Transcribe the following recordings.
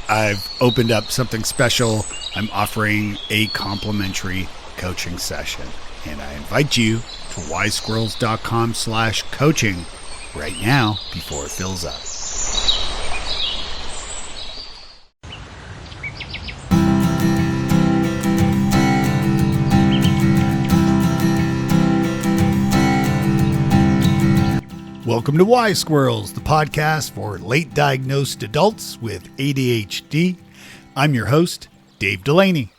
I've opened up something special. I'm offering a complimentary coaching session, and I invite you to wisesquirrels.com/coaching right now before it fills up. Welcome to Wise Squirrels, the podcast for late diagnosed adults with ADHD. I'm your host, Dave Delaney.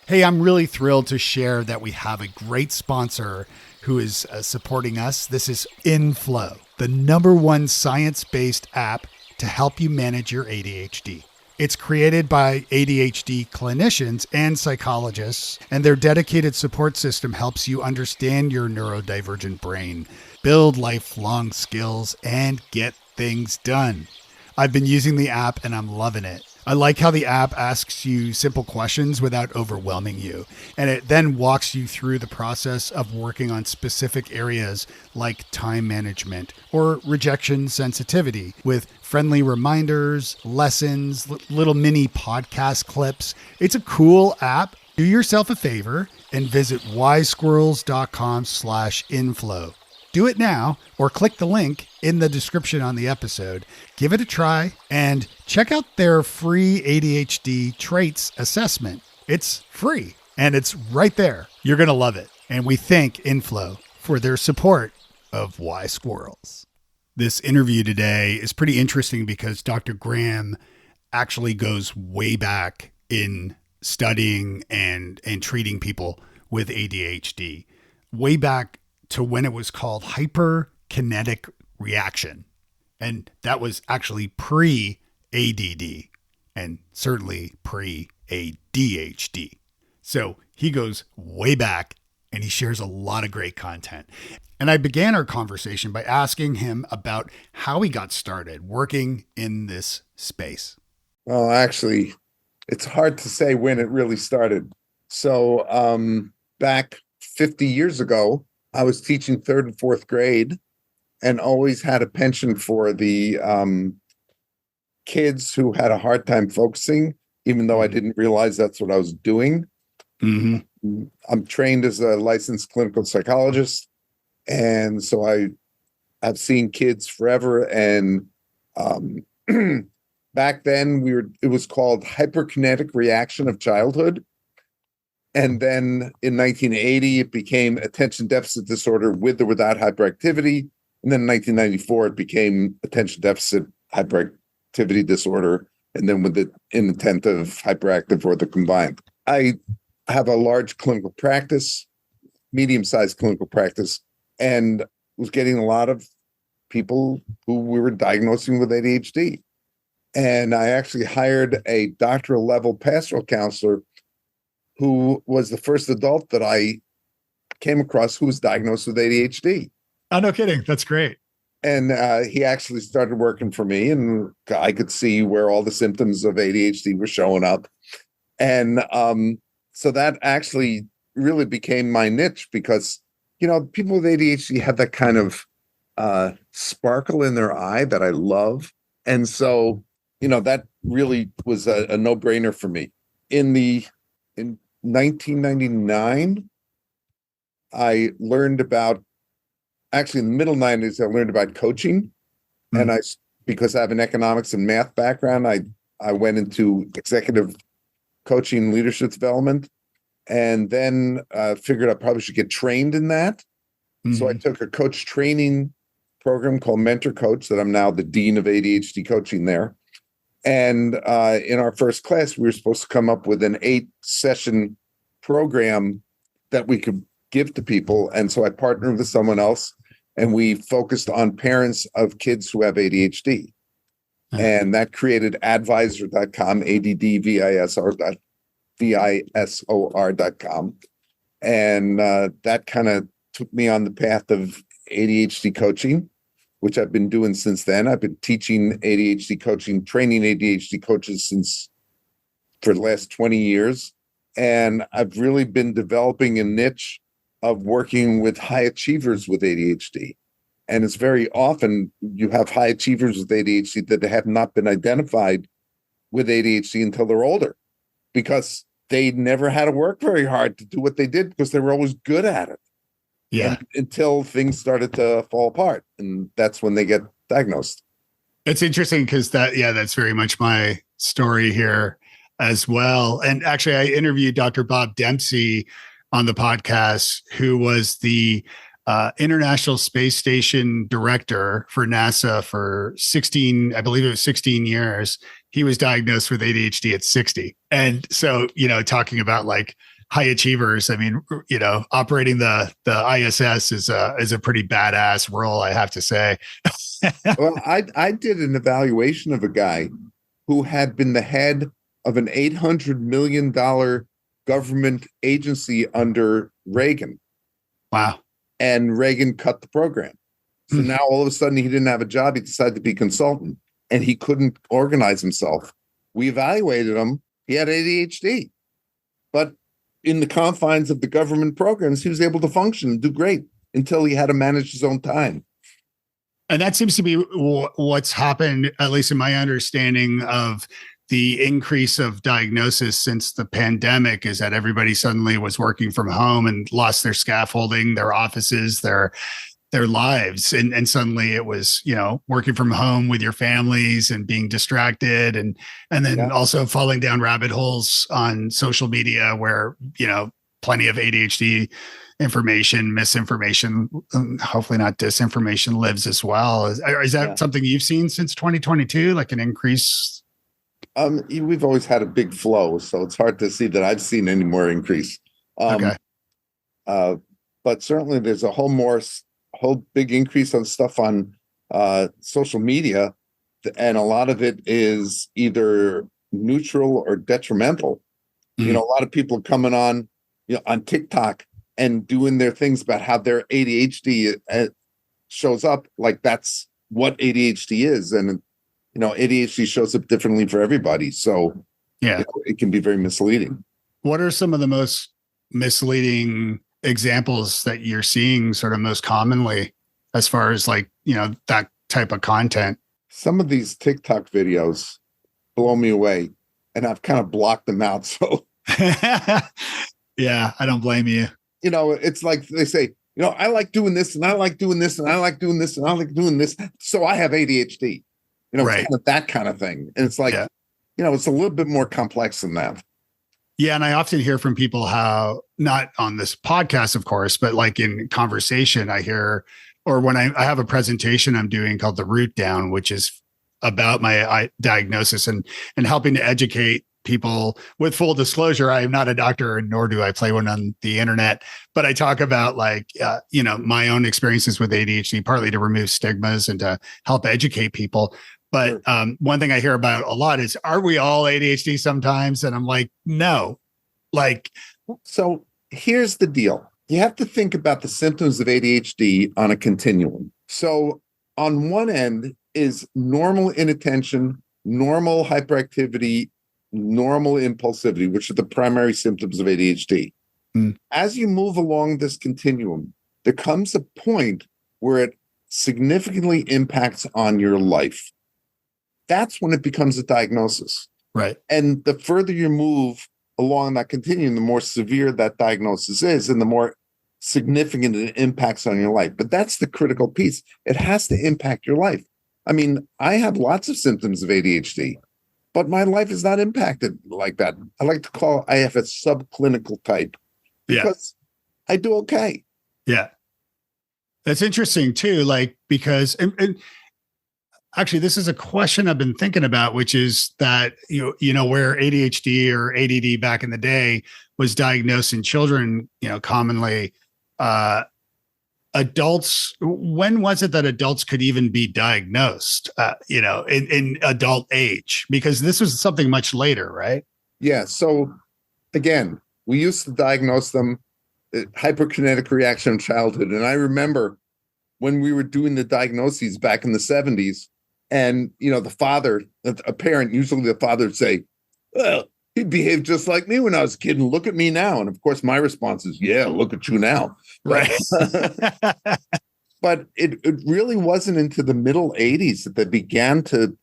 Hey, I'm really thrilled to share that we have a great sponsor who is supporting us. This is Inflow, the #1 science-based app to help you manage your ADHD. It's created by ADHD clinicians and psychologists, and their dedicated support system helps you understand your neurodivergent brain, build lifelong skills, and get things done. I've been using the app and I'm loving it. I like how the app asks you simple questions without overwhelming you, and it then walks you through the process of working on specific areas like time management or rejection sensitivity with friendly reminders, lessons, little mini podcast clips. It's a cool app. Do yourself a favor and visit wisesquirrels.com/inflow. Do it now or click the link in the description on the episode. Give it a try and check out their free ADHD traits assessment. It's free and it's right there. You're going to love it. And we thank Inflow for their support of Wise Squirrels. This interview today is pretty interesting because Dr. Graham actually goes way back in studying and treating people with ADHD, way back to when it was called hyperkinetic reaction. And that was actually pre-ADD and certainly pre-ADHD. So he goes way back and he shares a lot of great content. And I began our conversation by asking him about how he got started working in this space. Well, actually, it's hard to say when it really started. So back 50 years ago, I was teaching 3rd and 4th grade and always had a penchant for the kids who had a hard time focusing, even though I didn't realize that's what I was doing. Mm-hmm. I'm trained as a licensed clinical psychologist, and so I've seen kids forever. And back then it was called hyperkinetic reaction of childhood. And then in 1980, it became attention deficit disorder with or without hyperactivity. And then in 1994, it became attention deficit hyperactivity disorder. And then with the inattentive hyperactive or the combined. I have a large clinical practice, medium-sized clinical practice, and was getting a lot of people who we were diagnosing with ADHD. And I actually hired a doctoral level pastoral counselor who was the first adult that I came across who was diagnosed with ADHD. Oh, no kidding. That's great. And he actually started working for me, and I could see where all the symptoms of ADHD were showing up. And so that actually really became my niche because, you know, people with ADHD have that kind of sparkle in their eye that I love. And so, you know, that really was a no-brainer for me. In 1999, I learned about, actually in the middle 90s, I learned about coaching. Mm-hmm. And because I have an economics and math background, I went into executive coaching, leadership development, and then figured I probably should get trained in that. Mm-hmm. So I took a coach training program called Mentor Coach that I'm now the dean of ADHD coaching there. And in our first class, we were supposed to come up with an 8-session program that we could give to people. And so I partnered with someone else, and we focused on parents of kids who have ADHD. Mm-hmm. And that created advisor.com, ADDVISOR.com. And that kind of took me on the path of ADHD coaching, which I've been doing since then. I've been teaching ADHD coaching, training ADHD coaches for the last 20 years. And I've really been developing a niche of working with high achievers with ADHD. And it's very often you have high achievers with ADHD that have not been identified with ADHD until they're older, because they never had to work very hard to do what they did because they were always good at it. Yeah. And until things started to fall apart. And that's when they get diagnosed. It's interesting because that's very much my story here as well. And actually, I interviewed Dr. Bob Dempsey on the podcast, who was the International Space Station director for NASA for 16, I believe it was 16 years. He was diagnosed with ADHD at 60. And so, talking about like high achievers, I mean, operating the ISS is a pretty badass role, I have to say. Well, I did an evaluation of a guy who had been the head of an $800 million government agency under Reagan. Wow. And Reagan cut the program. So now all of a sudden he didn't have a job. He decided to be a consultant and he couldn't organize himself. We evaluated him. He had ADHD. But in the confines of the government programs, he was able to function and do great until he had to manage his own time. And that seems to be what's happened, at least in my understanding of the increase of diagnosis since the pandemic, is that everybody suddenly was working from home and lost their scaffolding, their offices, their lives. And suddenly it was, working from home with your families and being distracted and then also falling down rabbit holes on social media where, plenty of ADHD information, misinformation, hopefully not disinformation lives as well. Is that something you've seen since 2022, like an increase? We've always had a big flow, so it's hard to see that I've seen any more increase. But certainly there's a whole big increase on stuff on social media, and a lot of it is either neutral or detrimental. A lot of people are coming on, on TikTok and doing their things about how their ADHD shows up, like that's what ADHD is. And, ADHD shows up differently for everybody. So it can be very misleading. What are some of the most misleading examples that you're seeing sort of most commonly as far as like, that type of content? Some of these TikTok videos blow me away and I've kind of blocked them out. So yeah, I don't blame you. It's like they say, I like doing this and I like doing this and I like doing this and I like doing this. So I have ADHD, right. It's kind of that kind of thing. And it's like, it's a little bit more complex than that. Yeah. And I often hear from people how, not on this podcast, of course, but like in conversation, I hear, or when I have a presentation I'm doing called The Root Down, which is about my diagnosis and helping to educate people. With full disclosure, I am not a doctor, nor do I play one on the internet, but I talk about like, my own experiences with ADHD, partly to remove stigmas and to help educate people. But one thing I hear about a lot is, are we all ADHD sometimes? And I'm like, no. So here's the deal. You have to think about the symptoms of ADHD on a continuum. So on one end is normal inattention, normal hyperactivity, normal impulsivity, which are the primary symptoms of ADHD. As you move along this continuum, there comes a point where it significantly impacts on your life. That's when it becomes a diagnosis. Right. And the further you move along that continuum, the more severe that diagnosis is and the more significant it impacts on your life. But that's the critical piece. It has to impact your life. I mean, I have lots of symptoms of ADHD, but my life is not impacted like that. I like to call I have a subclinical type because I do okay. Yeah. That's interesting too. Because, and actually this is a question I've been thinking about, which is that, where ADHD or ADD back in the day was diagnosed in children, commonly, adults, when was it that adults could even be diagnosed, in adult age? Because this was something much later, right? Yeah. So again, we used to diagnose them hyperkinetic reaction in childhood. And I remember when we were doing the diagnoses back in the 70s, and, the father, a parent, usually the father would say, well, he behaved just like me when I was a kid, and look at me now. And of course, my response is, yeah, look at you now. Right. But it really wasn't into the middle 80s that they began to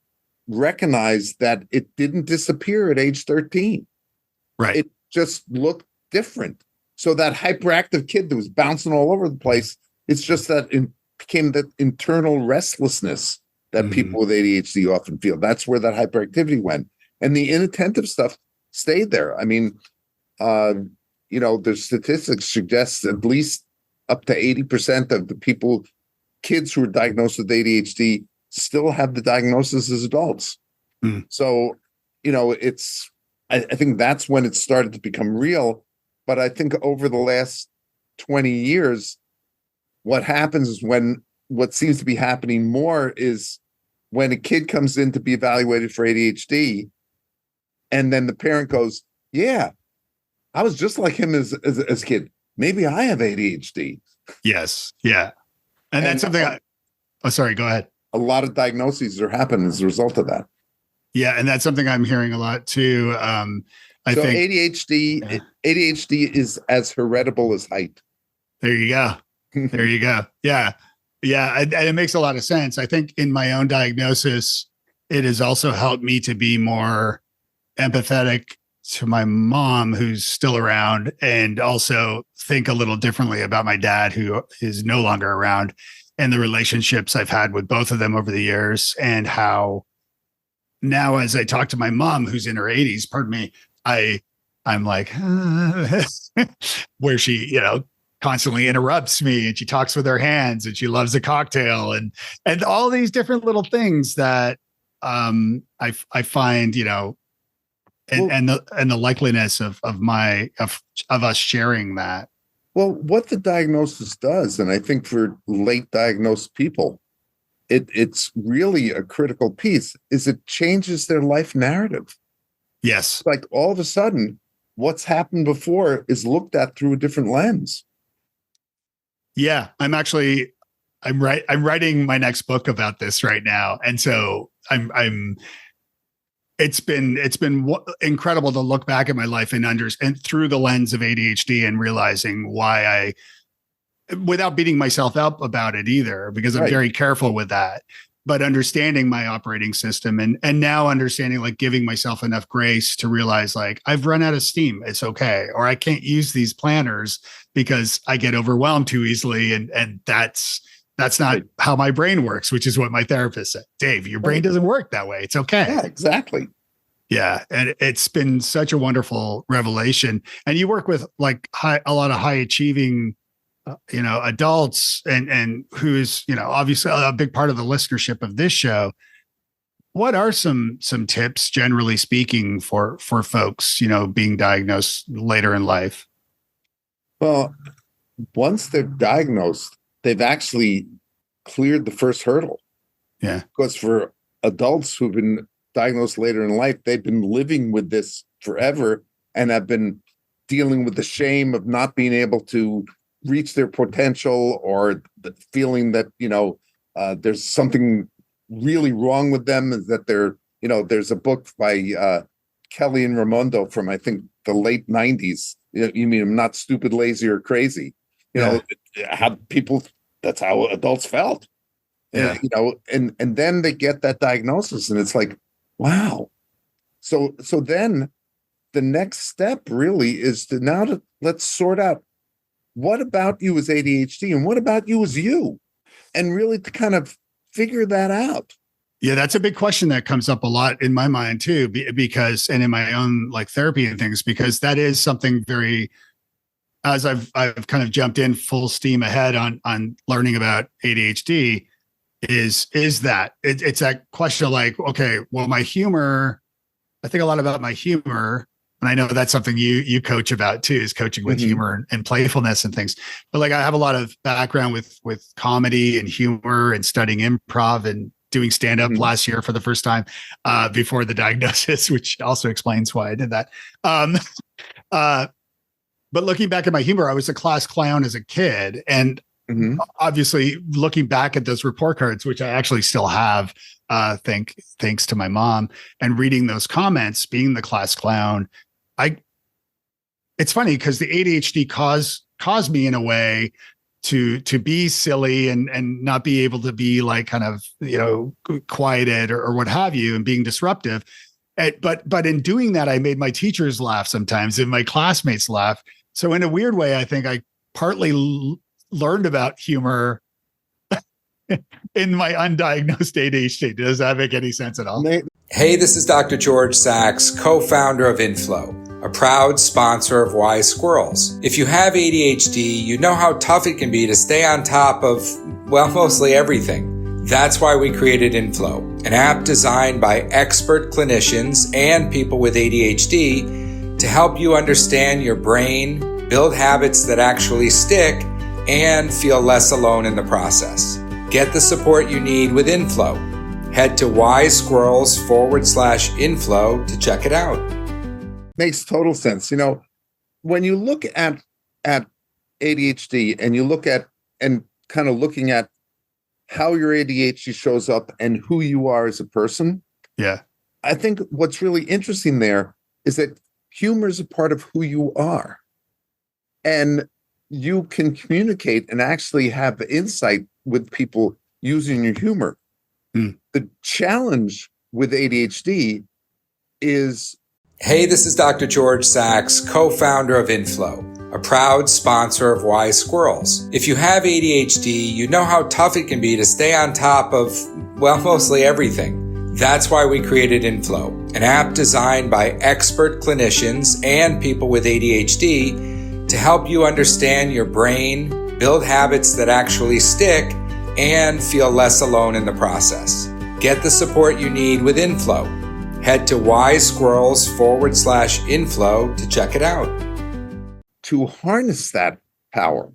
recognize that it didn't disappear at age 13. Right. It just looked different. So that hyperactive kid that was bouncing all over the place, it's just that it became that internal restlessness that people with ADHD often feel. That's where that hyperactivity went. And the inattentive stuff stayed there. I mean, the statistics suggest at least up to 80% of the kids who are diagnosed with ADHD still have the diagnosis as adults. So, I think that's when it started to become real. But I think over the last 20 years, what happens is what seems to be happening more is when a kid comes in to be evaluated for ADHD, and then the parent goes, yeah, I was just like him as a kid. Maybe I have ADHD. Yes. Yeah. And that's something sorry, go ahead. A lot of diagnoses are happening as a result of that. Yeah. And that's something I'm hearing a lot too. I think ADHD is as heritable as height. There you go. There you go. Yeah. Yeah. And it makes a lot of sense. I think in my own diagnosis, it has also helped me to be more empathetic to my mom, who's still around, and also think a little differently about my dad, who is no longer around, and the relationships I've had with both of them over the years, and how now as I talk to my mom, who's in her 80s, pardon me, I'm like, where she, constantly interrupts me, and she talks with her hands, and she loves a cocktail, and all these different little things that I find, and the likeliness of us sharing that. Well, what the diagnosis does, and I think for late diagnosed people, it's really a critical piece, is it changes their life narrative. Yes. Like all of a sudden, what's happened before is looked at through a different lens. Yeah, I'm writing my next book about this right now. And so it's been incredible to look back at my life and through the lens of ADHD, and realizing why without beating myself up about it either, because I'm very careful with that, but understanding my operating system, and now understanding, like, giving myself enough grace to realize, like, I've run out of steam. It's okay. Or I can't use these planners because I get overwhelmed too easily. And that's not how my brain works, which is what my therapist said. Dave, your brain doesn't work that way. It's okay. Yeah, exactly. Yeah. And it's been such a wonderful revelation. And you work with a lot of high achieving, adults, and who's, obviously a big part of the listenership of this show. What are some tips, generally speaking, for folks, being diagnosed later in life? Well, once they're diagnosed, they've actually cleared the first hurdle. Yeah. Because for adults who've been diagnosed later in life, they've been living with this forever and have been dealing with the shame of not being able to reach their potential, or the feeling that, there's something really wrong with them, is that there's a book by Kelly and Raimondo from, I think, the late 90s. You mean I'm not stupid, lazy, or crazy. How people, that's how adults felt. Yeah. And then they get that diagnosis, and it's like, wow. So then the next step really is let's sort out, what about you as ADHD, and what about you as you, and really to kind of figure that out. Yeah, that's a big question that comes up a lot in my mind too, because, and in my own therapy and things, because that is something very, as I've kind of jumped in full steam ahead on learning about ADHD, is that it's that question of okay, well, my humor, I think a lot about my humor. And I know that's something you coach about too, is coaching with humor and playfulness and things. But I have a lot of background with comedy and humor, and studying improv and doing stand-up last year for the first time before the diagnosis, which also explains why I did that. But looking back at my humor, I was a class clown as a kid. And obviously looking back at those report cards, which I actually still have, thanks to my mom, and reading those comments, being the class clown, it's funny because the ADHD caused me, in a way, to be silly and not be able to be like kind of, quieted or what have you, and being disruptive. But in doing that, I made my teachers laugh sometimes and my classmates laugh. So in a weird way, I think I partly learned about humor in my undiagnosed ADHD. Does that make any sense at all? Hey, this is Dr. George Sachs, co-founder of Inflow, a proud sponsor of Wise Squirrels. If you have ADHD, you know how tough it can be to stay on top of, mostly everything. That's why we created Inflow, an app designed by expert clinicians and people with ADHD to help you understand your brain, build habits that actually stick, and feel less alone in the process. Get the support you need with Inflow. Head to wisesquirrels.com/inflow to check it out. Makes total sense. When you look at ADHD and you look at and kind of looking at how your ADHD shows up and who you are as a person. Yeah. I think what's really interesting there is that humor is a part of who you are. And you can communicate and actually have insight with people using your humor. The challenge with ADHD is... Hey, this is Dr. George Sachs, co-founder of Inflow, a proud sponsor of Wise Squirrels. If you have ADHD, you know how tough it can be to stay on top of, mostly everything. That's why we created Inflow, an app designed by expert clinicians and people with ADHD to help you understand your brain, build habits that actually stick, and feel less alone in the process. Get the support you need with Inflow. Head to wisesquirrels.com/inflow to check it out. To harness that power.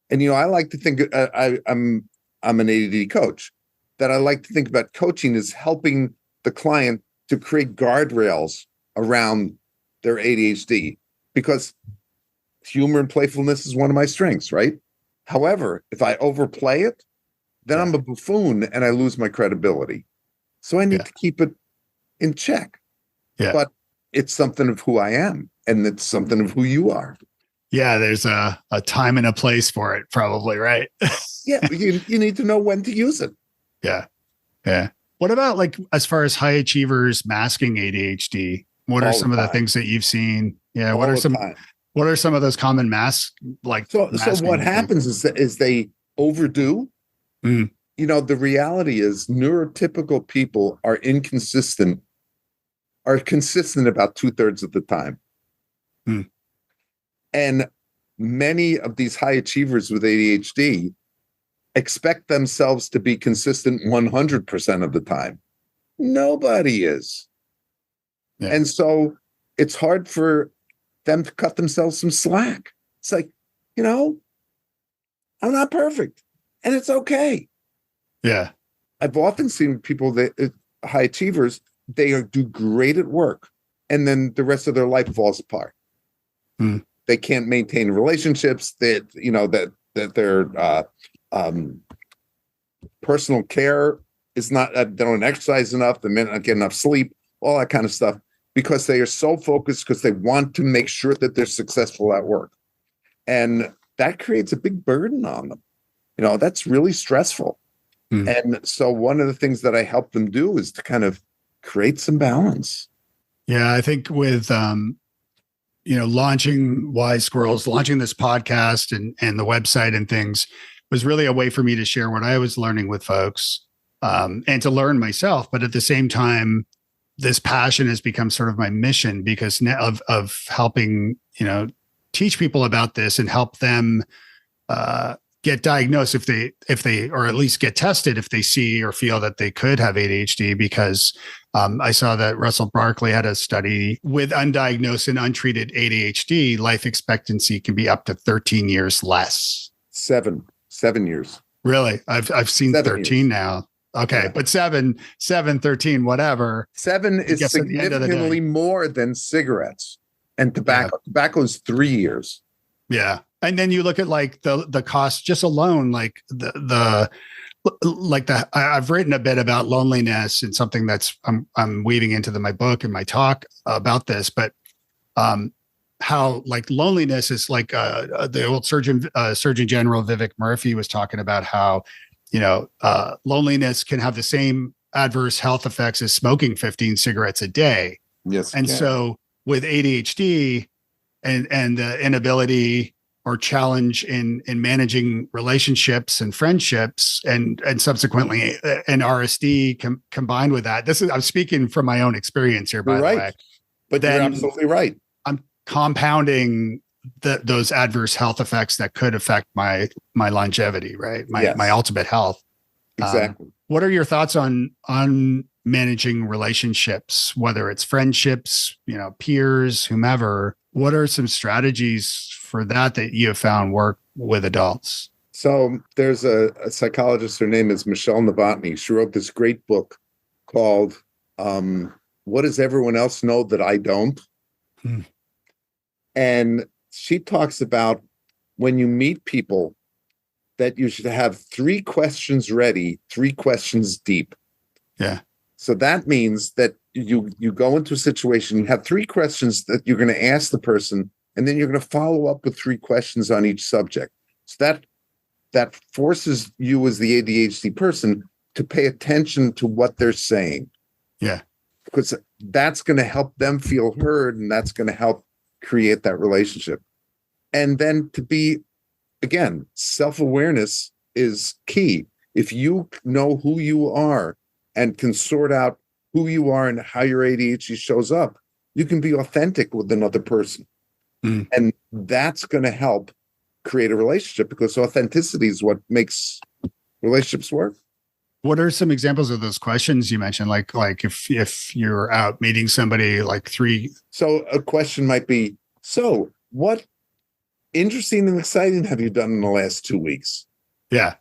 And, I like to think I'm an ADD coach, that I like to think about coaching as helping the client to create guardrails around their ADHD, because humor and playfulness is one of my strengths, right? However, if I overplay it, then I'm a buffoon and I lose my credibility. So I need to keep it in check. Yeah. But it's something of who I am, and it's something of who you are. Yeah, there's a time and a place for it, probably, right? Yeah, you need to know when to use it. Yeah. Yeah. What about like as far as high achievers masking ADHD? What are some of the things that you've seen? Yeah. What are some of those common masks? So what happens is they overdo. Mm. The reality is neurotypical people are consistent about 2/3 of the time. Mm. And many of these high achievers with ADHD expect themselves to be consistent 100% of the time. Nobody is. Yeah. And so it's hard for them to cut themselves some slack. It's like, I'm not perfect, and it's okay. Yeah. I've often seen people that high achievers, they do great at work, and then the rest of their life falls apart. Mm. They can't maintain relationships, that their personal care is not, they don't exercise enough, they may not get enough sleep, all that kind of stuff, because they are so focused because they want to make sure that they're successful at work. And that creates a big burden on them. That's really stressful. Mm. And so one of the things that I help them do is to kind of create some balance. Yeah, I think with launching Wise Squirrels, launching this podcast and the website and things was really a way for me to share what I was learning with folks, and to learn myself. But at the same time, this passion has become sort of my mission, because of helping, teach people about this and help them get diagnosed if they, or at least get tested if they see or feel that they could have ADHD, because I saw that Russell Barkley had a study with undiagnosed and untreated ADHD, life expectancy can be up to 13 years less. 7 years. Really? I've seen 13 years now. Okay. Yeah. But 13, whatever. 7 is significantly more than cigarettes and tobacco. Yeah. Tobacco is 3 years. Yeah. And then you look at like the cost just alone, like I've written a bit about loneliness, and something that's I'm weaving into my book and my talk about this, but how like loneliness is like the old Surgeon General Vivek Murphy was talking about how, loneliness can have the same adverse health effects as smoking 15 cigarettes a day. Yes. And so with ADHD and the inability or challenge in managing relationships and friendships and subsequently an RSD combined with that, I'm speaking from my own experience here, by the way. But you're absolutely right. I'm compounding those adverse health effects that could affect my longevity, right? My ultimate health. Exactly. What are your thoughts on managing relationships, whether it's friendships, peers, whomever? What are some strategies for that you have found work with adults? So there's a psychologist, her name is Michelle Novotny. She wrote this great book called What Does Everyone Else Know That I Don't? And she talks about when you meet people that you should have 3 questions ready, 3 questions deep. Yeah. So that means that you go into a situation, you have 3 questions that you're going to ask the person, and then you're going to follow up with 3 questions on each subject. So that forces you as the ADHD person to pay attention to what they're saying. Yeah. Because that's going to help them feel heard, and that's going to help create that relationship. And then to be, again, self-awareness is key. If you know who you are and can sort out who you are and how your ADHD shows up, you can be authentic with another person. And that's going to help create a relationship, because authenticity is what makes relationships work. What are some examples of those questions you mentioned? Like if you're out meeting somebody, like 3. So a question might be, so what interesting and exciting have you done in the last 2 weeks? Yeah.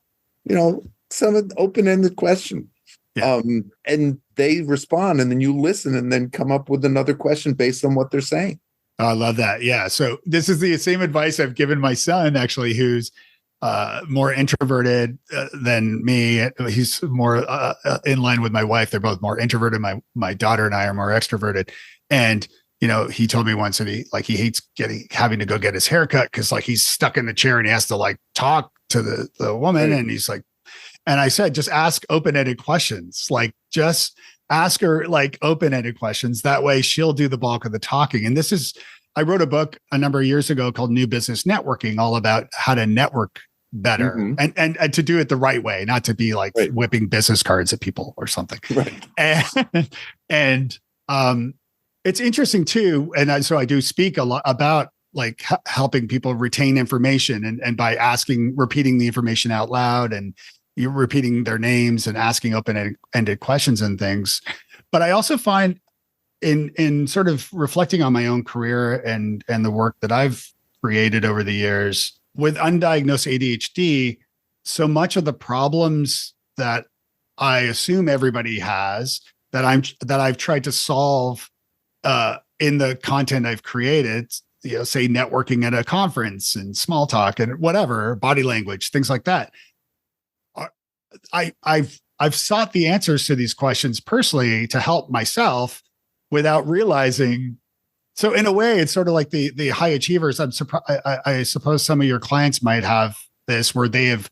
Some open-ended question. Yeah. And they respond, and then you listen and then come up with another question based on what they're saying. I love that. Yeah. So this is the same advice I've given my son, actually, who's more introverted than me. He's more in line with my wife. They're both more introverted. My daughter and I are more extroverted. And, he told me once that he hates having to go get his haircut because like he's stuck in the chair and he has to like talk to the woman. Right. And he's like, and I said, just ask open-ended questions. Like just ask her like open-ended questions. That way she'll do the bulk of the talking. And I wrote a book a number of years ago called New Business Networking, all about how to network better and to do it the right way, not to be like whipping business cards at people or something. Right. And it's interesting too. And so I do speak a lot about like helping people retain information and by repeating the information out loud, and you're repeating their names and asking open-ended questions and things. But I also find in sort of reflecting on my own career and the work that I've created over the years with undiagnosed ADHD, so much of the problems that I assume everybody has that I've tried to solve in the content I've created, say networking at a conference and small talk and whatever, body language, things like that. I've sought the answers to these questions personally to help myself without realizing. So in a way, it's sort of like the high achievers. I suppose some of your clients might have this, where they have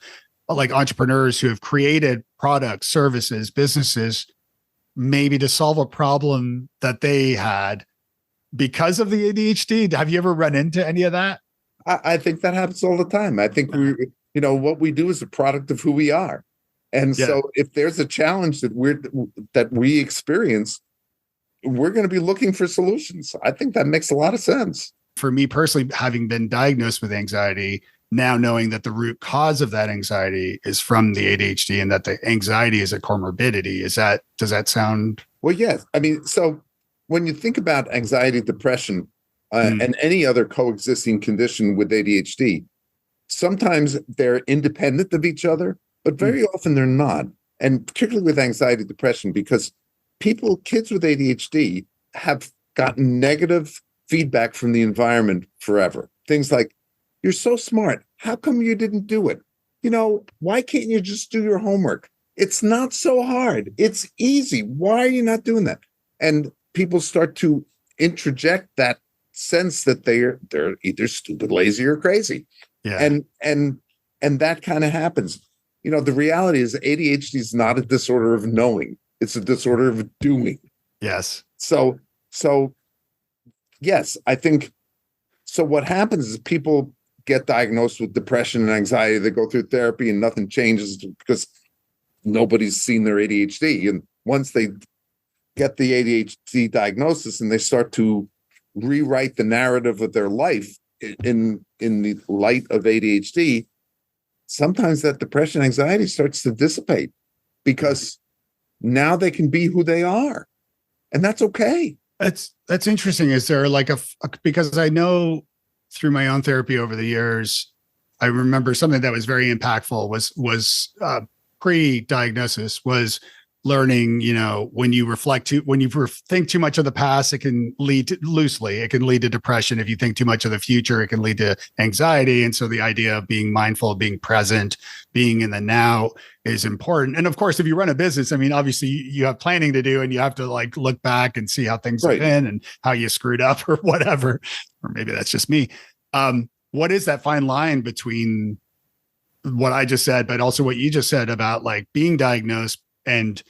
like entrepreneurs who have created products, services, businesses, maybe to solve a problem that they had because of the ADHD. Have you ever run into any of that? I think that happens all the time. I think what we do is a product of who we are. And so if there's a challenge that we experience, we're going to be looking for solutions. I think that makes a lot of sense. For me personally, having been diagnosed with anxiety, now knowing that the root cause of that anxiety is from the ADHD and that the anxiety is a comorbidity, does that sound? Well, yes. I mean, so when you think about anxiety, depression, and any other coexisting condition with ADHD, sometimes they're independent of each other, but very often they're not. And particularly with anxiety, depression, because kids with ADHD have gotten negative feedback from the environment forever. Things like, you're so smart. How come you didn't do it? Why can't you just do your homework? It's not so hard. It's easy. Why are you not doing that? And people start to introject that sense that they're either stupid, lazy, or crazy. Yeah. And that kind of happens. The reality is ADHD is not a disorder of knowing. It's a disorder of doing. Yes. So yes, I think so. What happens is people get diagnosed with depression and anxiety. They go through therapy and nothing changes because nobody's seen their ADHD. And once they get the ADHD diagnosis and they start to rewrite the narrative of their life in the light of ADHD, sometimes that depression, anxiety starts to dissipate because now they can be who they are. And that's okay. That's interesting. Is there like because I know through my own therapy over the years, I remember something that was very impactful was pre-diagnosis was learning, when you think too much of the past, it can lead to depression. If you think too much of the future, it can lead to anxiety. And so the idea of being mindful, being present, being in the now is important. And of course, if you run a business, I mean, obviously you have planning to do and you have to like look back and see how things have been and how you screwed up or whatever, or maybe that's just me. What is that fine line between what I just said, but also what you just said about like being diagnosed and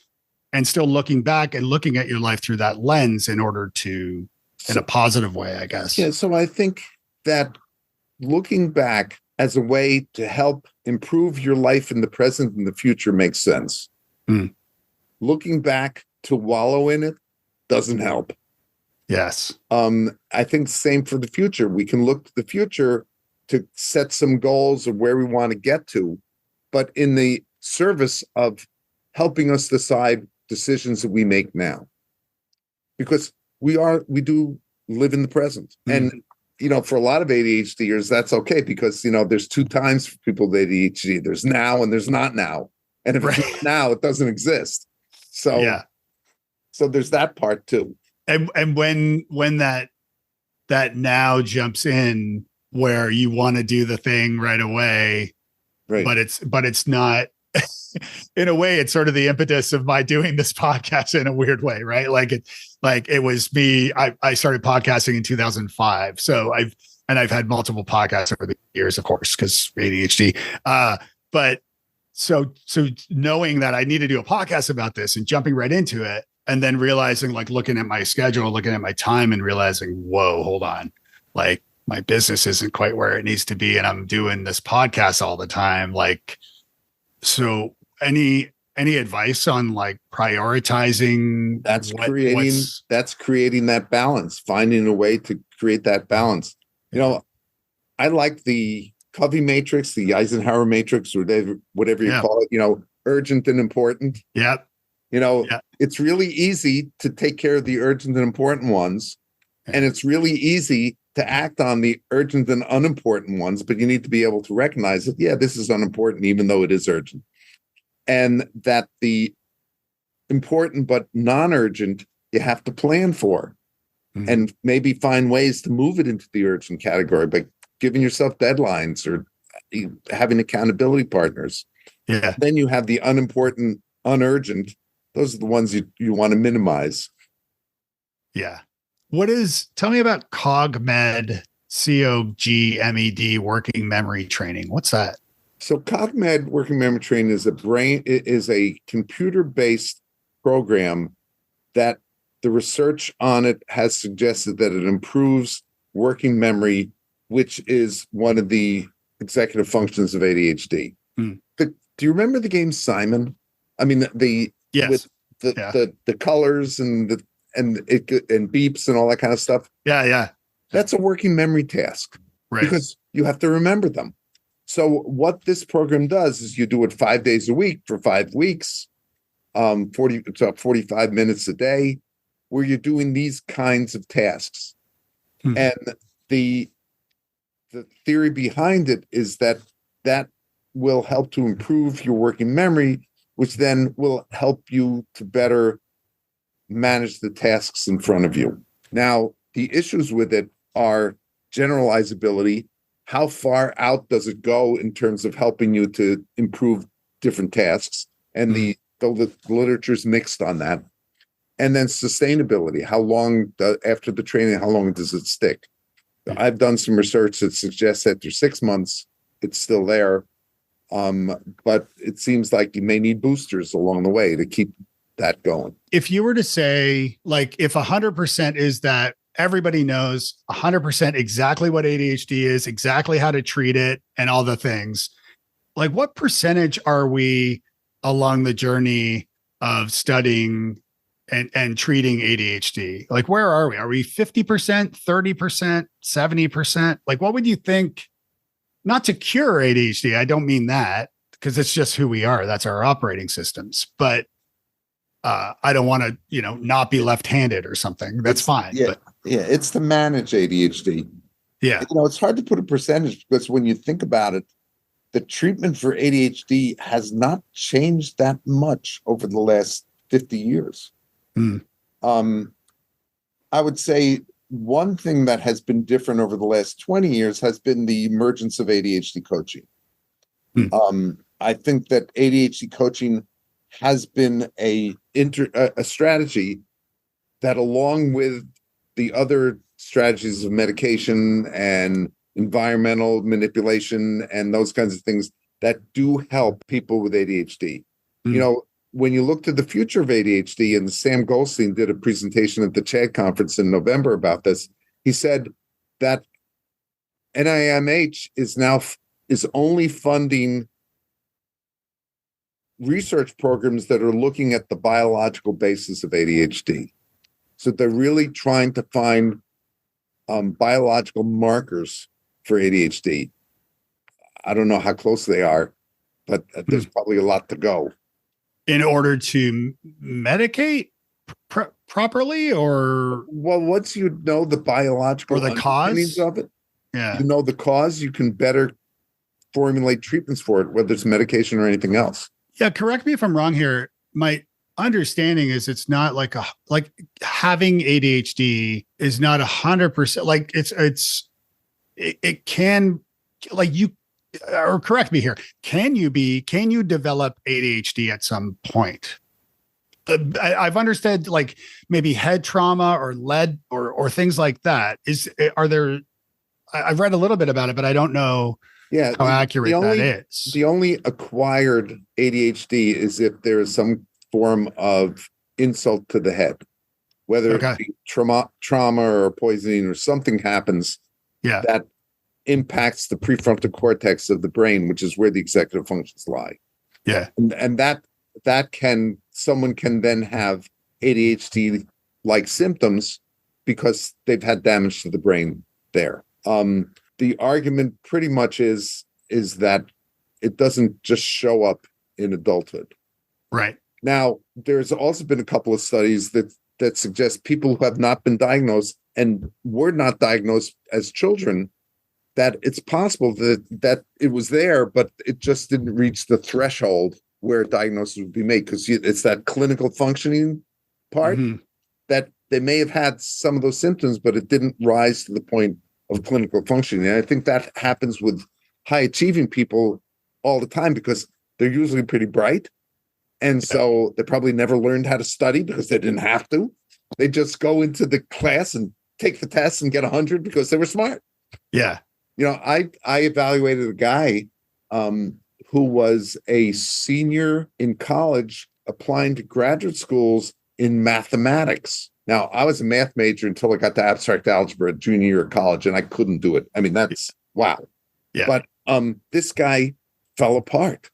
still looking back and looking at your life through that lens in order to, in a positive way, I guess. Yeah. So I think that looking back as a way to help improve your life in the present and the future makes sense. Looking back to wallow in it doesn't help. Yes. I think same for the future. We can look to the future to set some goals of where we want to get to, but in the service of helping us decide decisions that we make now, because we do live in the present. And for a lot of ADHDers, that's okay, because there's two times for people with ADHD. There's now and there's not now, and if it's not now, it doesn't exist. So so there's that part too. And when that now jumps in where you want to do the thing right away, but it's not. In a way, it's sort of the impetus of my doing this podcast in a weird way, right? Like it was me. I started podcasting in 2005. So I've had multiple podcasts over the years, of course, because ADHD. But so knowing that I need to do a podcast about this and jumping right into it, and then realizing, like, looking at my schedule, looking at my time and realizing, whoa, hold on. Like, my business isn't quite where it needs to be. And I'm doing this podcast all the time. Like, so any advice on like prioritizing? That's creating that balance, finding a way to create that balance. I like the Covey matrix, the Eisenhower matrix, or whatever you call it, urgent and important. Yep. It's really easy to take care of the urgent and important ones. And it's really easy to act on the urgent and unimportant ones, but you need to be able to recognize that, this is unimportant, even though it is urgent. And that the important but non-urgent, you have to plan for, and maybe find ways to move it into the urgent category by giving yourself deadlines or having accountability partners. Yeah. Then you have the unimportant, unurgent. Those are the ones you want to minimize. Yeah. Tell me about CogMed, COGMED, working memory training. What's that? So CogMed working memory training is a computer-based program that the research on it has suggested that it improves working memory, which is one of the executive functions of ADHD. Do you remember the game Simon? I mean, with the colors and beeps and all that kind of stuff. Yeah. That's a working memory task, right? Because you have to remember them. So what this program does is you do it 5 days a week for 5 weeks, 45 minutes a day, where you're doing these kinds of tasks. And the theory behind it is that will help to improve your working memory, which then will help you to better manage the tasks in front of you. Now, the issues with it are generalizability. How far out does it go in terms of helping you to improve different tasks? And the literature's mixed on that. And then sustainability. How long, after the training, how long does it stick? I've done some research that suggests that after 6 months, it's still there. But it seems like you may need boosters along the way to keep that going. If you were to say, like, if 100% is that everybody knows 100% exactly what ADHD is, exactly how to treat it, and all the things, like, what percentage are we along the journey of studying and treating ADHD? Like, where are we? Are we 50%, 30%, 70%? Like, what would you think? Not to cure ADHD. I don't mean that, because it's just who we are. That's our operating systems. But I don't want to, not be left-handed or something. That's fine. Yeah, but it's to manage ADHD. Yeah. It's hard to put a percentage because when you think about it, the treatment for ADHD has not changed that much over the last 50 years. I would say one thing that has been different over the last 20 years has been the emergence of ADHD coaching. I think that ADHD coaching has been a strategy that, along with the other strategies of medication and environmental manipulation and those kinds of things that do help people with ADHD. When you look to the future of ADHD, and Sam Goldstein did a presentation at the CHAD conference in November about this, he said that NIMH is only funding research programs that are looking at the biological basis of ADHD. So they're really trying to find biological markers for ADHD. I don't know how close they are, but there's probably a lot to go. In order to medicate properly, or? Well, once you know the biological or the cause of it, the cause, you can better formulate treatments for it, whether it's medication or anything else. Yeah, correct me if I'm wrong here. My understanding is it's not like having ADHD is not 100%. Like it can, like, you, or correct me here. Can you develop ADHD at some point? I've understood, like, maybe head trauma or lead or things like that. I've read a little bit about it, but I don't know how accurate that is. The only acquired ADHD is if there is some form of insult to the head, whether it be trauma or poisoning or something happens that impacts the prefrontal cortex of the brain, which is where the executive functions lie. Yeah. And someone can then have ADHD like symptoms because they've had damage to the brain there. The argument pretty much is that it doesn't just show up in adulthood. Right. Now, there's also been a couple of studies that suggest people who have not been diagnosed and were not diagnosed as children, that it's possible that it was there, but it just didn't reach the threshold where a diagnosis would be made, because it's that clinical functioning part that they may have had some of those symptoms, but it didn't rise to the point of clinical functioning. And I think that happens with high achieving people all the time because they're usually pretty bright. And so they probably never learned how to study because they didn't have to. They just go into the class and take the test and get 100 because they were smart. Yeah. I evaluated a guy who was a senior in college applying to graduate schools in mathematics. Now, I was a math major until I got to abstract algebra junior year of college, and I couldn't do it. I mean, that's wow. Yeah. But this guy fell apart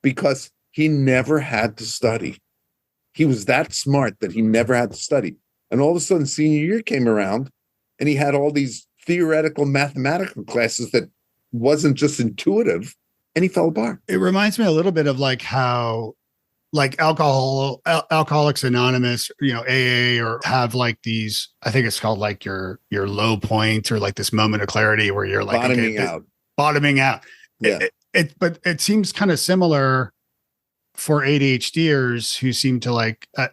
because he never had to study. He was that smart that he never had to study. And all of a sudden, senior year came around, and he had all these theoretical mathematical classes that wasn't just intuitive, and he fell apart. It reminds me a little bit of like how, like, Alcoholics Anonymous, AA, or have like these, I think it's called like your low point, or like this moment of clarity where you're like bottoming out. Yeah. But it seems kind of similar for ADHDers who seem to like a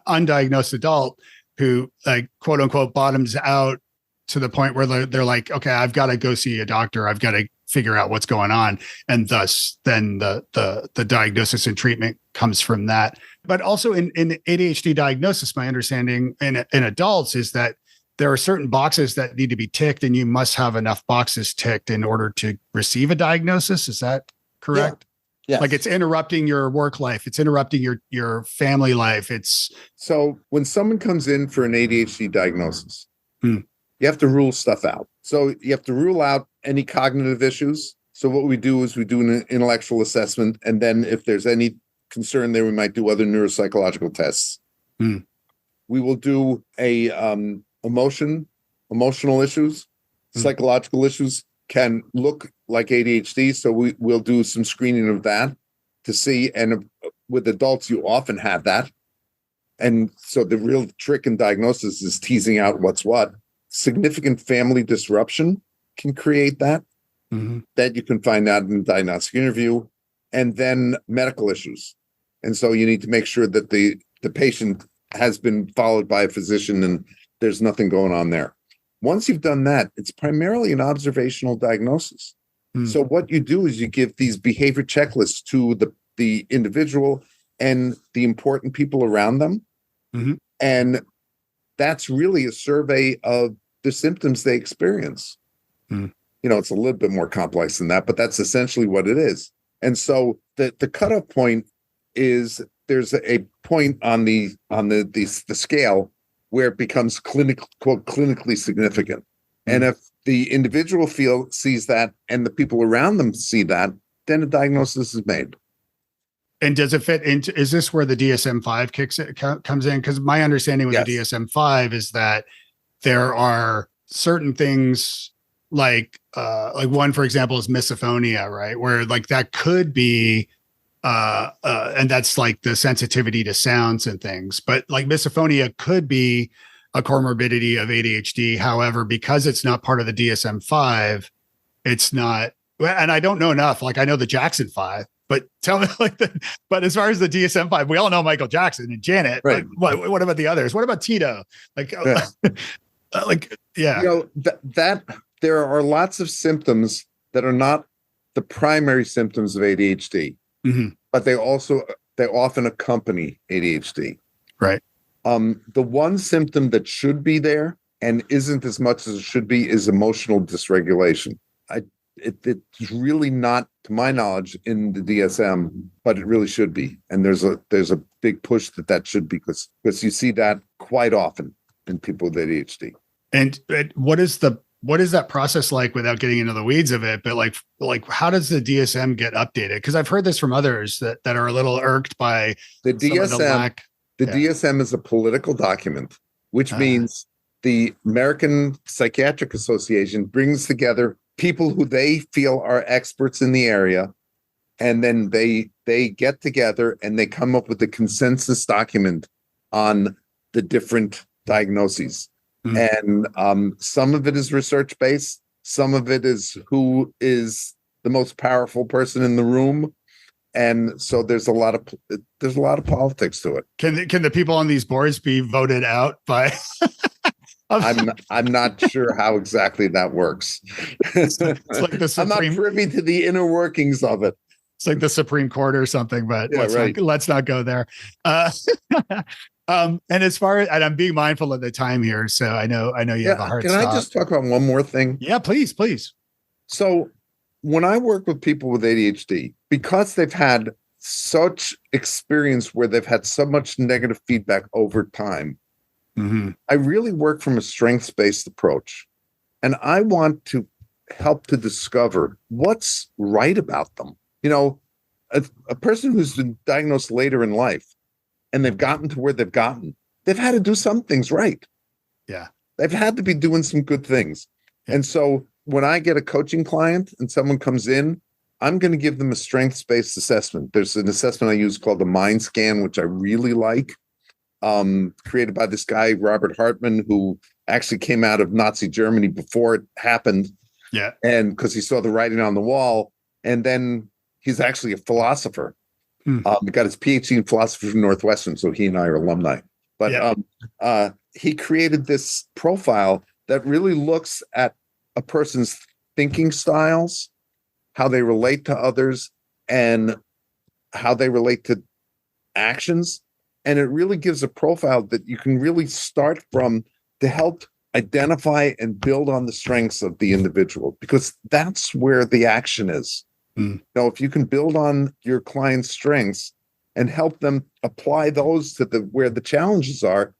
undiagnosed adult who, like, quote unquote, bottoms out to the point where they're like, okay, I've got to go see a doctor. I've got to figure out what's going on. And thus then the diagnosis and treatment comes from that. But also in ADHD diagnosis, my understanding in adults is that there are certain boxes that need to be ticked, and you must have enough boxes ticked in order to receive a diagnosis. Is that correct? Yeah. Yes. Like it's interrupting your work life. It's interrupting your family life. So when someone comes in for an ADHD diagnosis, Hmm. you have to rule stuff out. So you have to rule out any cognitive issues. So what we do is we do an intellectual assessment. And then if there's any concern there, we might do other neuropsychological tests. Hmm. We will do a emotional issues, psychological issues can look like ADHD. So we'll do some screening of that to see. And with adults, you often have that. And so the real trick in diagnosis is teasing out what's what. Significant family disruption can create that, that you can find out in the diagnostic interview, and then medical issues. And so you need to make sure that the patient has been followed by a physician and there's nothing going on there. Once you've done that, it's primarily an observational diagnosis. So what you do is you give these behavior checklists to the individual and the important people around them. And that's really a survey of the symptoms they experience. It's a little bit more complex than that, but that's essentially what it is. And so the cutoff point is there's a point on the scale where it becomes clinically significant. And if the individual sees that and the people around them see that, then a diagnosis is made. And does it fit into, is this where the DSM-5 comes in? Because my understanding with the DSM-5 is that there are certain things like one, for example, is misophonia, right? Where like that could be, and that's like the sensitivity to sounds and things, but like misophonia could be a comorbidity of ADHD. However, because it's not part of the DSM-5, it's not, and I don't know enough. Like I know the Jackson 5, but tell me but as far as the DSM-5, we all know Michael Jackson and Janet, right? But what about the others? What about Tito? Like, that there are lots of symptoms that are not the primary symptoms of ADHD, but they often accompany ADHD. Right. The one symptom that should be there and isn't as much as it should be is emotional dysregulation. It's really not, to my knowledge, in the DSM, but it really should be. And there's a big push that should be, because you see that quite often in people with ADHD. And what is that process like, without getting into the weeds of it? But like how does the DSM get updated? Because I've heard this from others that are a little irked by the DSM. DSM is a political document, which means the American Psychiatric Association brings together people who they feel are experts in the area, and then they get together and they come up with a consensus document on the different diagnoses. And some of it is research based, some of it is who is the most powerful person in the room, and so there's a lot of politics to it. Can the people on these boards be voted out by? I'm not sure how exactly that works. It's like I'm not privy to the inner workings of it. It's like the Supreme Court or something, but let's not go there. And as far as, and I'm being mindful of the time here, so I know you have a hard stop. Can I just talk about one more thing? Yeah, please. So when I work with people with ADHD, because they've had such experience where they've had so much negative feedback over time, I really work from a strengths-based approach. And I want to help to discover what's right about them. A person who's been diagnosed later in life and they've gotten to where they've gotten, they've had to do some things right. Yeah. They've had to be doing some good things. Yeah. And so when I get a coaching client and someone comes in, I'm going to give them a strengths-based assessment. There's an assessment I use called the Mind Scan, which I really like, created by this guy, Robert Hartman, who actually came out of Nazi Germany before it happened. Yeah. And because he saw the writing on the wall. And then he's actually a philosopher. He got his PhD in philosophy from Northwestern, so he and I are alumni. But he created this profile that really looks at a person's thinking styles, how they relate to others, and how they relate to actions. And it really gives a profile that you can really start from to help identify and build on the strengths of the individual, because that's where the action is. If you can build on your client's strengths and help them apply those to where the challenges are,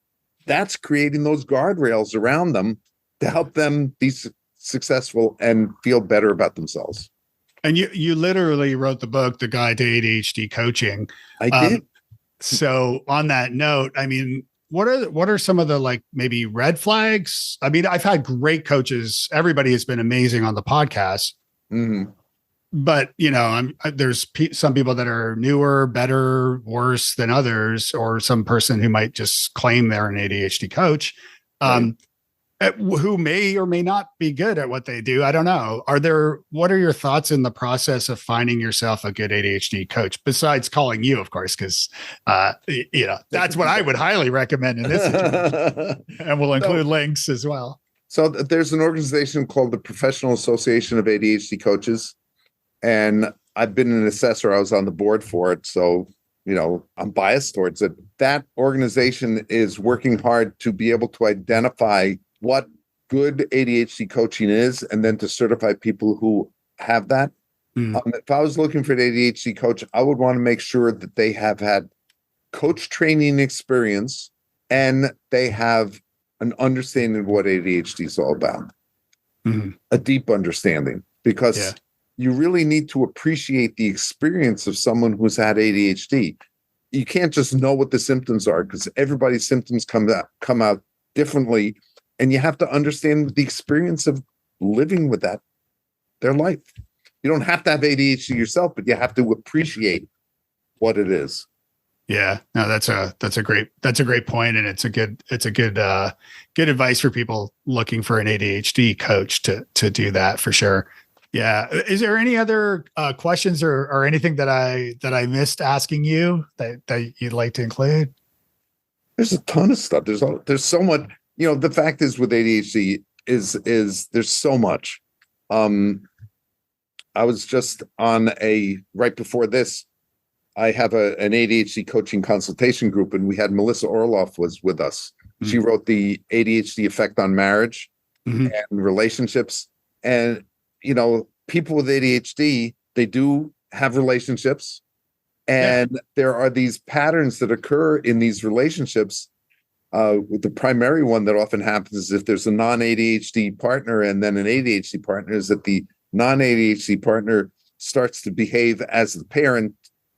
that's creating those guardrails around them to help them be successful and feel better about themselves. And you literally wrote the book, The Guide to ADHD Coaching. I did. So on that note, I mean, what are some of the like maybe red flags? I mean, I've had great coaches. Everybody has been amazing on the podcast. But there's some people that are newer, better, worse than others, or some person who might just claim they're an ADHD coach, who may or may not be good at what they do. I don't know. What are your thoughts in the process of finding yourself a good ADHD coach, besides calling you, of course, because that's what I would highly recommend in this situation. And we'll include links as well. So there's an organization called the Professional Association of ADHD Coaches. And I've been an assessor. I was on the board for it. So, I'm biased towards it. That organization is working hard to be able to identify what good ADHD coaching is, and then to certify people who have that. If I was looking for an ADHD coach, I would want to make sure that they have had coach training experience and they have an understanding of what ADHD is all about, a deep understanding, because you really need to appreciate the experience of someone who's had ADHD. You can't just know what the symptoms are, because everybody's symptoms come out differently. And you have to understand the experience of living with that, their life. You don't have to have ADHD yourself, but you have to appreciate what it is. Yeah, no, that's a great point, and it's a good advice for people looking for an ADHD coach to do that for sure. Yeah. Is there any other questions or anything that I missed asking you that you'd like to include? There's a ton of stuff. There's so much. The fact is with ADHD is there's so much. I was just on right before this, I have an ADHD coaching consultation group, and we had Melissa Orloff was with us. She wrote the ADHD Effect on Marriage and Relationships. And, people with ADHD, they do have relationships, and there are these patterns that occur in these relationships. The primary one that often happens is if there's a non-ADHD partner and then an ADHD partner, is that the non-ADHD partner starts to behave as the parent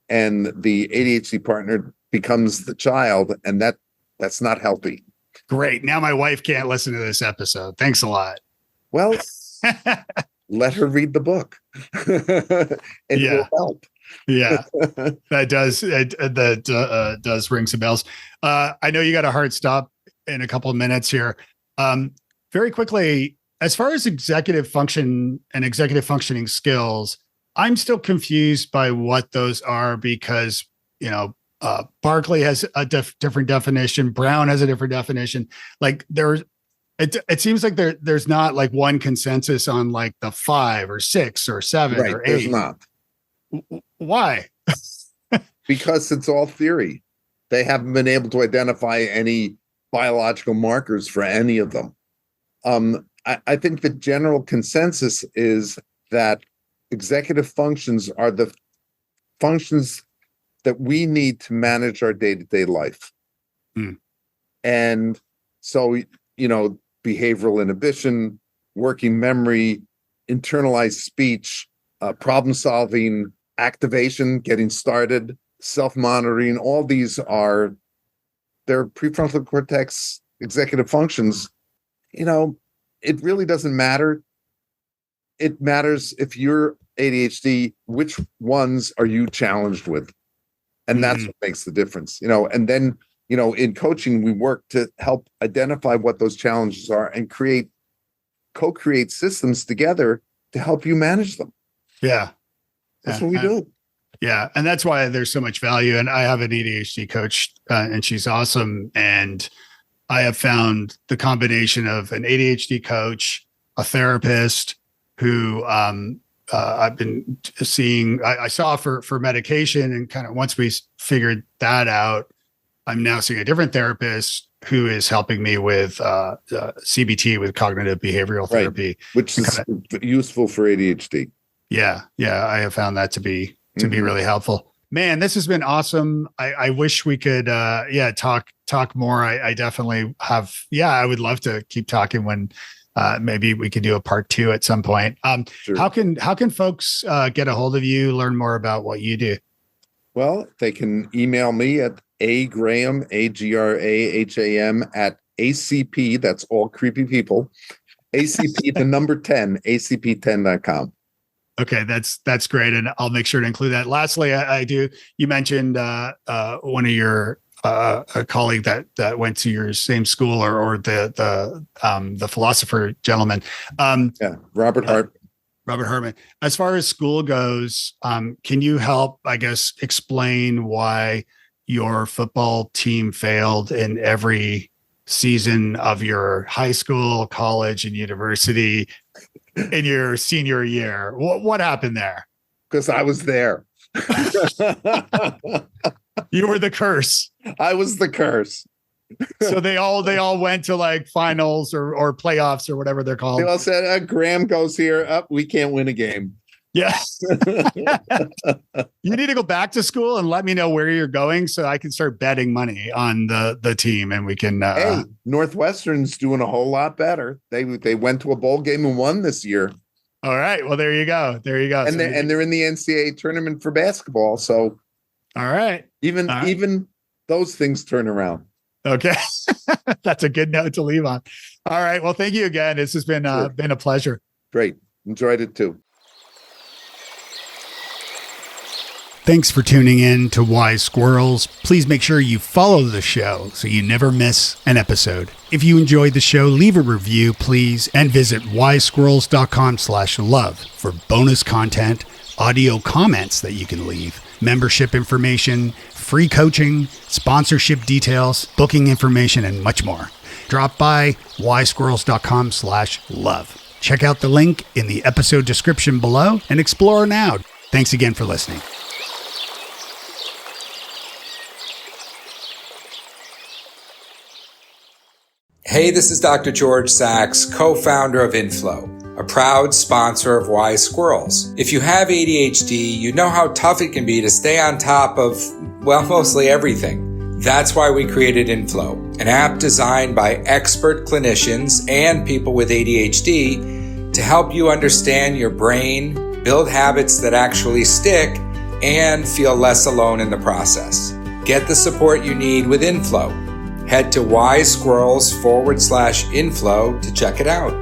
and the ADHD partner becomes the child, and that's not healthy. Great. Now my wife can't listen to this episode. Thanks a lot. Well, let her read the book. It will help. Yeah, that does ring some bells. I know you got a hard stop in a couple of minutes here. Very quickly, as far as executive function and executive functioning skills, I'm still confused by what those are, because Barkley has a different definition. Brown has a different definition. Like it seems like there's not like one consensus on like the 5 or 6 or 7 or 8. There's not. Why? Because it's all theory. They haven't been able to identify any biological markers for any of them. I think the general consensus is that executive functions are the functions that we need to manage our day-to-day life. And so, behavioral inhibition, working memory, internalized speech, problem solving, activation, getting started, self-monitoring, all these they're prefrontal cortex executive functions. It really doesn't matter. It matters if you're ADHD, which ones are you challenged with? And that's what makes the difference. And then, in coaching, we work to help identify what those challenges are and co-create systems together to help you manage them. Yeah. That's what we do. Yeah. And that's why there's so much value. And I have an ADHD coach and she's awesome. And I have found the combination of an ADHD coach, a therapist who I've been seeing, I saw for medication, and kind of once we figured that out, I'm now seeing a different therapist who is helping me with CBT, with cognitive behavioral therapy, right, which is useful for ADHD. Yeah, I have found that to be really helpful. Man, this has been awesome. I wish we could talk more. I definitely have. Yeah, I would love to keep talking when maybe we could do a part 2 at some point. Sure. How can folks get a hold of you, learn more about what you do? Well, they can email me at agraham, AGRAHAM at ACP. That's all creepy people. ACP, the number 10, ACP10.com. Okay, that's great, and I'll make sure to include that. Lastly, you mentioned one of your a colleague that went to your same school, or the philosopher gentleman. Robert Hart. Robert Hartman. As far as school goes, can you help, I guess, explain why your football team failed in every season of your high school, college, and university in your senior year? What happened there? Because I was there. You were the curse. I was the curse. So they all went to like finals or playoffs or whatever they're called. They all said, Graham goes here. Up, we can't win a game. Yeah. You need to go back to school and let me know where you're going so I can start betting money on the team, and we can. Hey, Northwestern's doing a whole lot better. They went to a bowl game and won this year. All right. Well, there you go. And they're in the NCAA tournament for basketball. So, all right. Even those things turn around. Okay. That's a good note to leave on. All right. Well, thank you again. This has been a pleasure. Great. Enjoyed it too. Thanks for tuning in to Wise Squirrels. Please make sure you follow the show so you never miss an episode. If you enjoyed the show, leave a review, please, and visit wisesquirrels.com/love for bonus content, audio comments that you can leave, membership information, free coaching, sponsorship details, booking information, and much more. Drop by wisesquirrels.com/love. Check out the link in the episode description below and explore now. Thanks again for listening. Hey, this is Dr. George Sachs, co-founder of Inflow, a proud sponsor of Wise Squirrels. If you have ADHD, you know how tough it can be to stay on top of, mostly everything. That's why we created Inflow, an app designed by expert clinicians and people with ADHD to help you understand your brain, build habits that actually stick, and feel less alone in the process. Get the support you need with Inflow. Head to wisesquirrels.com/inflow to check it out.